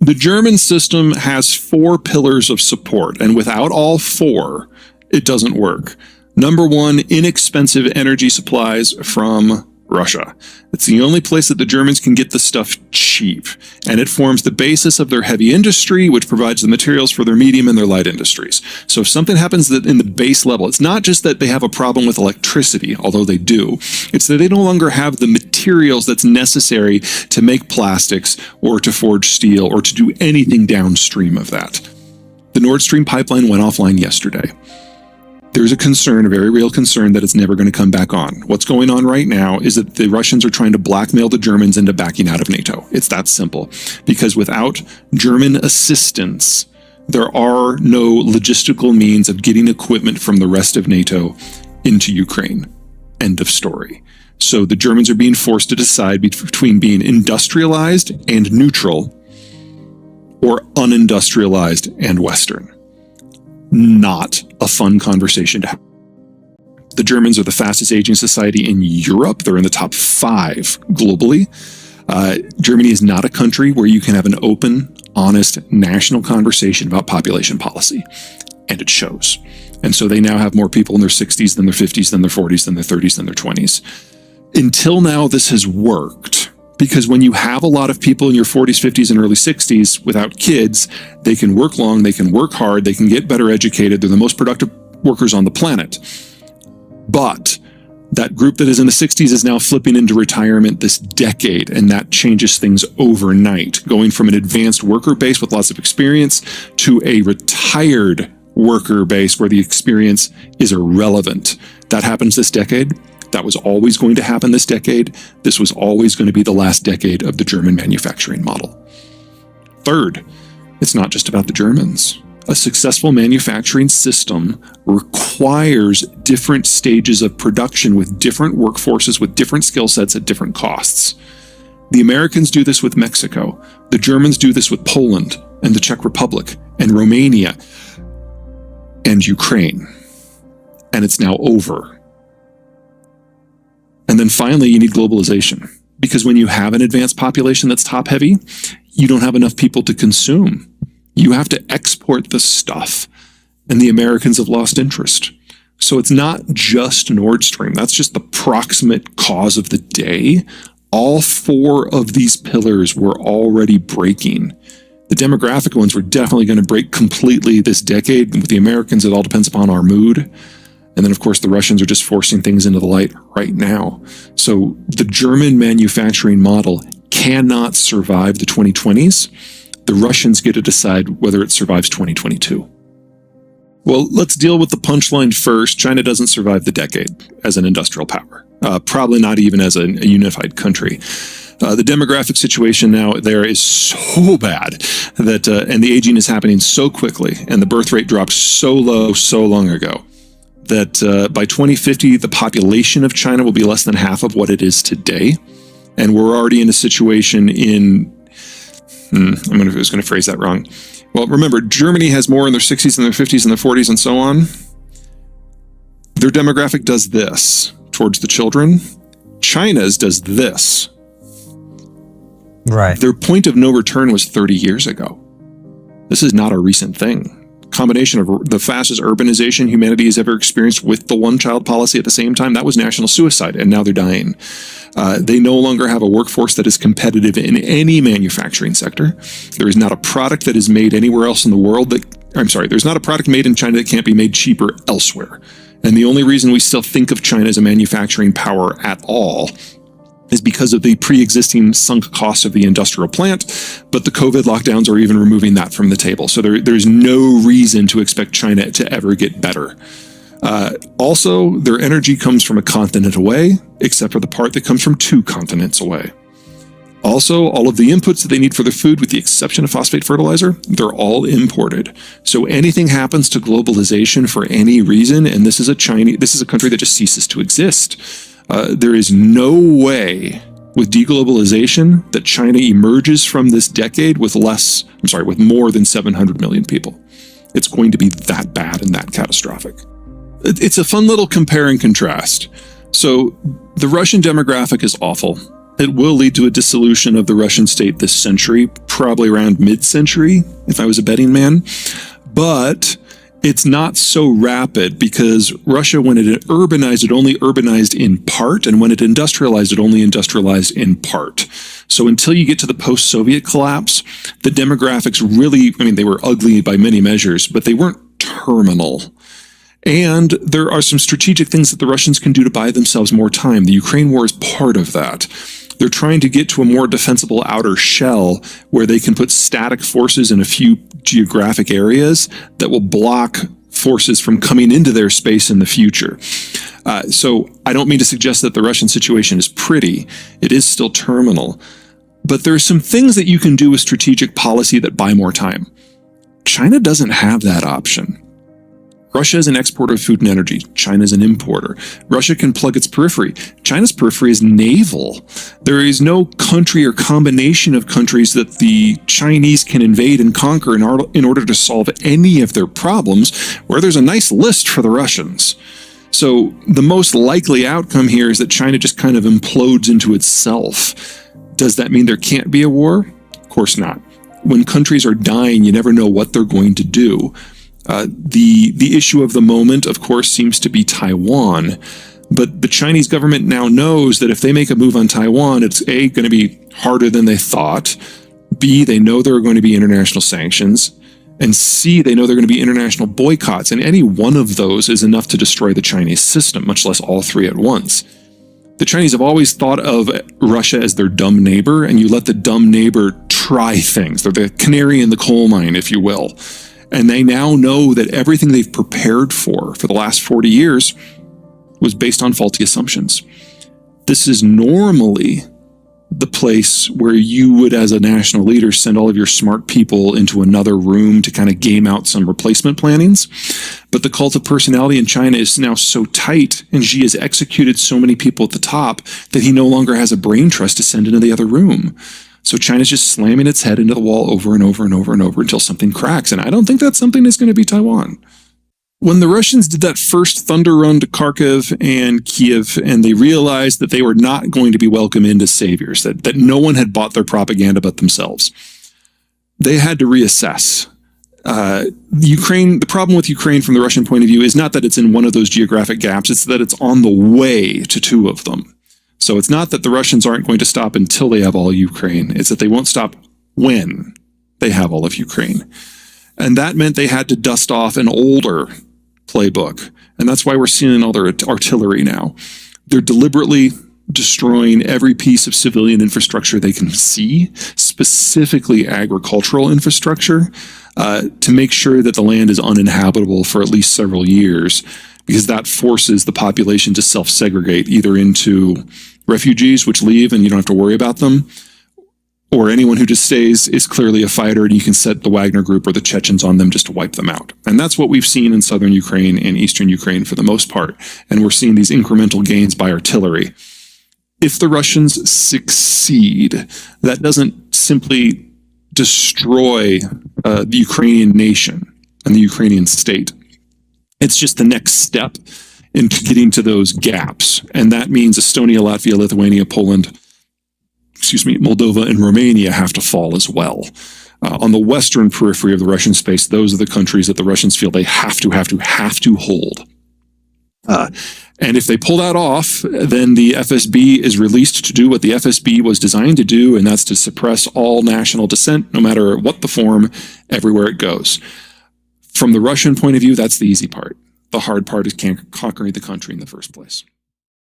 The German system has 4 pillars of support, and without all 4, it doesn't work. Number 1, inexpensive energy supplies from Russia. It's the only place that the Germans can get the stuff cheap, and it forms the basis of their heavy industry, which provides the materials for their medium and their light industries. So if something happens that in the base level, it's not just that they have a problem with electricity, although they do. It's that they no longer have the materials that's necessary to make plastics or to forge steel or to do anything downstream of that. The Nord Stream pipeline went offline yesterday. There's a concern, a very real concern, that it's never going to come back on. What's going on right now is that the Russians are trying to blackmail the Germans into backing out of NATO. It's that simple. Because without German assistance, there are no logistical means of getting equipment from the rest of NATO into Ukraine. End of story. So the Germans are being forced to decide between being industrialized and neutral or unindustrialized and Western. Not a fun conversation to have. The Germans are the fastest aging society in Europe. They're in the top 5 globally. Germany is not a country where you can have an open, honest, national conversation about population policy. And it shows. And so they now have more people in their 60s than their 50s, than their 40s, than their 30s, than their 20s. Until now, this has worked. Because when you have a lot of people in your 40s, 50s, and early 60s without kids, they can work long, they can work hard, they can get better educated, they're the most productive workers on the planet. But that group that is in the 60s is now flipping into retirement this decade, and that changes things overnight, going from an advanced worker base with lots of experience to a retired worker base where the experience is irrelevant. That happens this decade. That was always going to happen this decade. This was always going to be the last decade of the German manufacturing model. Third, it's not just about the Germans. A successful manufacturing system requires different stages of production with different workforces, with different skill sets at different costs. The Americans do this with Mexico. The Germans do this with Poland and the Czech Republic and Romania and Ukraine. And it's now over. And then finally, you need globalization. Because when you have an advanced population that's top-heavy, you don't have enough people to consume. You have to export the stuff. And the Americans have lost interest. So it's not just Nord Stream. That's just the proximate cause of the day. All 4 of these pillars were already breaking. The demographic ones were definitely going to break completely this decade. With the Americans, it all depends upon our mood. And then, of course, the Russians are just forcing things into the light right now. So the German manufacturing model cannot survive the 2020s. The Russians get to decide whether it survives 2022. Well, let's deal with the punchline first. China doesn't survive the decade as an industrial power, probably not even as a unified country. The demographic situation now there is so bad that, and the aging is happening so quickly, and the birth rate dropped so low so long ago, that by 2050, the population of China will be less than half of what it is today. And we're already in a situation in, I was going to phrase that wrong. Well, remember, Germany has more in their 60s and their 50s and their 40s and so on. Their demographic does this towards the children. China's does this. Right. Their point of no return was 30 years ago. This is not a recent thing. Combination of the fastest urbanization humanity has ever experienced with the one-child policy at the same time, that was national suicide, and now they're dying. They no longer have a workforce that is competitive in any manufacturing sector. There is not a product that is made anywhere else in the world there's not a product made in China that can't be made cheaper elsewhere. And the only reason we still think of China as a manufacturing power at all is because of the pre-existing sunk costs of the industrial plant, but the COVID lockdowns are even removing that from the table. So there's no reason to expect China to ever get better. Also, their energy comes from a continent away, except for the part that comes from 2 continents away. Also, all of the inputs that they need for their food, with the exception of phosphate fertilizer, they're all imported. So anything happens to globalization for any reason, and this is a country that just ceases to exist. There is no way with deglobalization that China emerges from this decade with more than 700 million people. It's going to be that bad and that catastrophic. It's a fun little compare and contrast. So the Russian demographic is awful. It will lead to a dissolution of the Russian state this century, probably around mid-century, if I was a betting man. But it's not so rapid because Russia, when it urbanized, it only urbanized in part, and when it industrialized, it only industrialized in part. So until you get to the post-Soviet collapse, the demographics really, I mean, they were ugly by many measures, but they weren't terminal. And there are some strategic things that the Russians can do to buy themselves more time. The Ukraine war is part of that. They're trying to get to a more defensible outer shell where they can put static forces in a few geographic areas that will block forces from coming into their space in the future. So I don't mean to suggest that the Russian situation is pretty. It is still terminal. But there are some things that you can do with strategic policy that buy more time. China doesn't have that option. Russia is an exporter of food and energy. China is an importer. Russia can plug its periphery. China's periphery is naval. There is no country or combination of countries that the Chinese can invade and conquer in order to solve any of their problems, where there's a nice list for the Russians. So the most likely outcome here is that China just kind of implodes into itself. Does that mean there can't be a war? Of course not. When countries are dying, you never know what they're going to do. The issue of the moment, of course, seems to be Taiwan. But the Chinese government now knows that if they make a move on Taiwan, it's A, going to be harder than they thought. B, they know there are going to be international sanctions. And C, they know there are going to be international boycotts. And any one of those is enough to destroy the Chinese system, much less all three at once. The Chinese have always thought of Russia as their dumb neighbor, and you let the dumb neighbor try things. They're the canary in the coal mine, if you will. And they now know that everything they've prepared for the last 40 years was based on faulty assumptions. This is normally the place where you would, as a national leader, send all of your smart people into another room to kind of game out some replacement plannings. But the cult of personality in China is now so tight, and Xi has executed so many people at the top that he no longer has a brain trust to send into the other room. So China's just slamming its head into the wall over and over and over and over until something cracks. And I don't think that something is going to be Taiwan. When the Russians did that first thunder run to Kharkiv and Kiev, and they realized that they were not going to be welcome in as saviors, that no one had bought their propaganda but themselves, they had to reassess. The problem with Ukraine from the Russian point of view is not that it's in one of those geographic gaps, it's that it's on the way to two of them. So it's not that the Russians aren't going to stop until they have all of Ukraine. It's that they won't stop when they have all of Ukraine. And that meant they had to dust off an older playbook. And that's why we're seeing all their artillery now. They're deliberately destroying every piece of civilian infrastructure they can see, specifically agricultural infrastructure, to make sure that the land is uninhabitable for at least several years, because that forces the population to self-segregate either into refugees, which leave and you don't have to worry about them, or anyone who just stays is clearly a fighter and you can set the Wagner group or the Chechens on them just to wipe them out. And that's what we've seen in southern Ukraine and eastern Ukraine for the most part. And we're seeing these incremental gains by artillery. If the Russians succeed, that doesn't simply destroy the Ukrainian nation and the Ukrainian state. It's just the next step into getting to those gaps. And that means Estonia, Latvia, Lithuania, Poland, Moldova, and Romania have to fall as well. On the western periphery of the Russian space, those are the countries that the Russians feel they have to hold. And if they pull that off, then the FSB is released to do what the FSB was designed to do, and that's to suppress all national dissent, no matter what the form, everywhere it goes. From the Russian point of view, that's the easy part. The hard part is conquering the country in the first place.